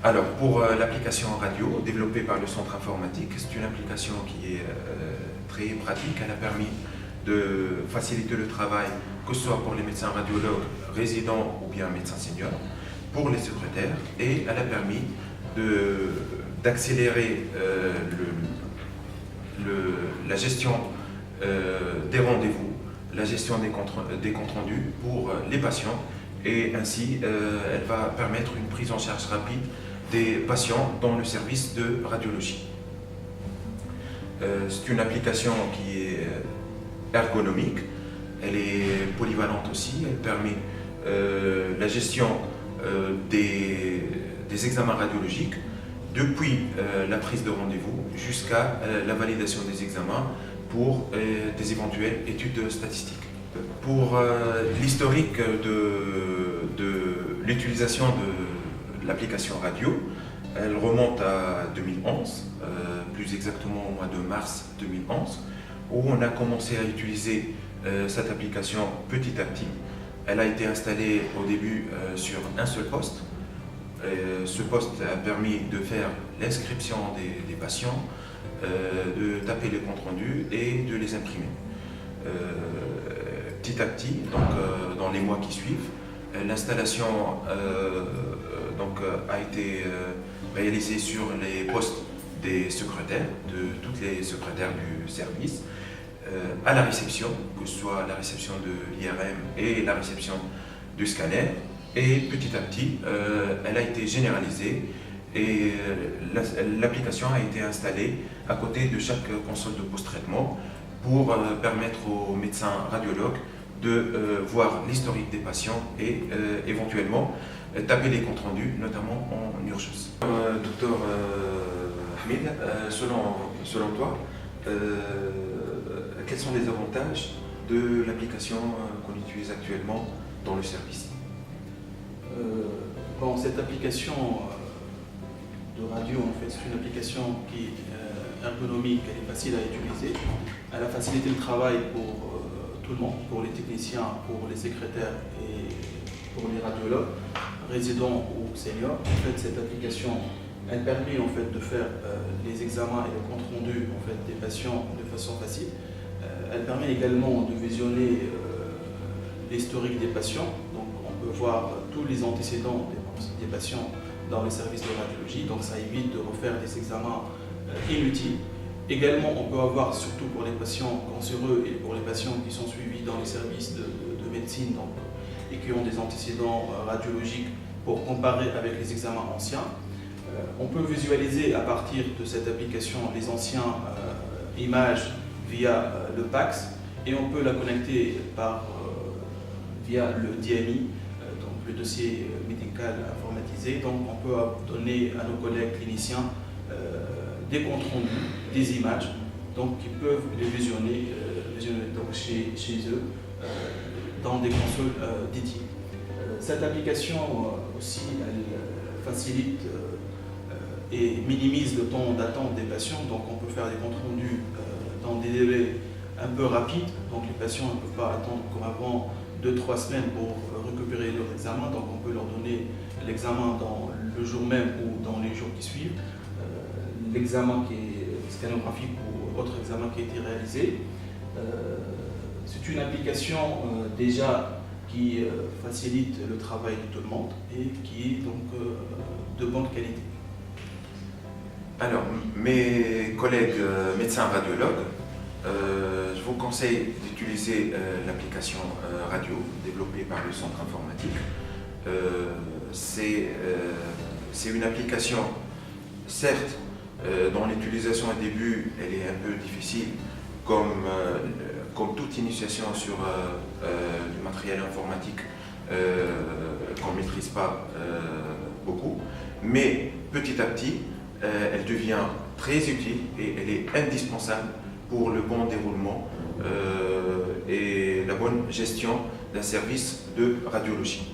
Alors, pour l'application radio développée par le centre informatique, c'est une application qui est très pratique. Elle a permis de faciliter le travail, que ce soit pour les médecins radiologues résidents ou bien médecins seniors, pour les secrétaires, et elle a permis d'accélérer la gestion des rendez-vous, la gestion des comptes rendus pour les patients, et ainsi elle va permettre une prise en charge rapide des patients dans le service de radiologie. C'est une application qui est ergonomique, elle est polyvalente aussi, elle permet la gestion des examens radiologiques depuis la prise de rendez-vous jusqu'à la validation des examens pour des éventuelles études statistiques. Pour l'historique de l'utilisation de l'application radio, elle remonte à 2011, plus exactement au mois de mars 2011, où on a commencé à utiliser cette application petit à petit. Elle a été installée au début sur un seul poste. Ce poste a permis de faire l'inscription des patients, de taper les comptes rendus et de les imprimer. Petit à petit, donc, dans les mois qui suivent, l'installation a été réalisée sur les postes des secrétaires, de toutes les secrétaires du service, à la réception, que ce soit la réception de l'IRM et la réception du scanner. Et petit à petit, elle a été généralisée et l'application a été installée à côté de chaque console de post-traitement pour permettre aux médecins radiologues de voir l'historique des patients et éventuellement taper les comptes rendus, notamment en urgence. Docteur Hamid, selon toi, quels sont les avantages de l'application qu'on utilise actuellement dans le service? Cette application de radio, en fait, c'est une application qui est ergonomique, elle est facile à utiliser. Elle a facilité le travail pour tout le monde, pour les techniciens, pour les secrétaires et pour les radiologues, résidents ou seniors. En fait, cette application, elle permet en fait de faire les examens et le compte rendu en fait des patients de façon facile. Elle permet également de visionner l'historique des patients. Donc, on peut voir tous les antécédents des patients dans les services de radiologie. Donc, ça évite de refaire des examens inutiles. Également, on peut avoir, surtout pour les patients cancéreux et pour les patients qui sont suivis dans les services de médecine et qui ont des antécédents radiologiques, pour comparer avec les examens anciens. On peut visualiser à partir de cette application les anciennes images via le PACS, et on peut la connecter via le DMI, donc le dossier médical informatisé. Donc on peut donner à nos collègues cliniciens des comptes rendus, des images, donc qui peuvent les visionner donc chez eux dans des consoles dédiées. Cette application aussi, elle facilite et minimise le temps d'attente des patients. Donc on peut faire des comptes rendus dans des délais un peu rapides. Donc les patients ne peuvent pas attendre comme avant 2-3 semaines pour récupérer leur examen. Donc on peut leur donner l'examen dans le jour même ou dans les jours qui suivent. L'examen qui est scanographique ou autre examen qui a été réalisé. C'est une application déjà qui facilite le travail de tout le monde et qui est donc de bonne qualité. Alors, mes collègues médecins radiologues, je vous conseille d'utiliser l'application radio développée par le centre informatique. C'est une application, certes, dont l'utilisation au début elle est un peu difficile, comme toute initiation sur du matériel informatique qu'on ne maîtrise pas beaucoup, mais petit à petit, elle devient très utile et elle est indispensable pour le bon déroulement et la bonne gestion d'un service de radiologie.